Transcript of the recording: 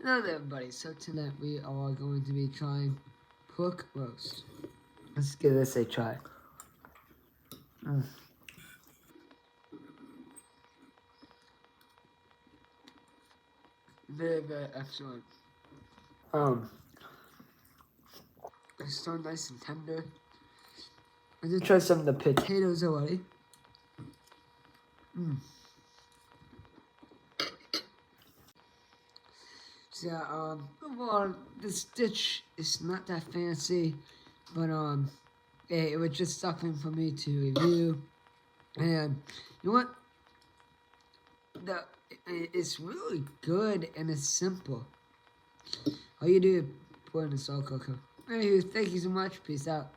Hello there, everybody. So tonight we are going to be trying pork roast. Let's give this a try. Very, very excellent. It's so nice and tender. I did try some of the potatoes already. So yeah, overall, this dish is not that fancy, but it was just something for me to review. And you know what? It's really good and it's simple. All you do is pour in the salt cooker. Anywho, thank you so much. Peace out.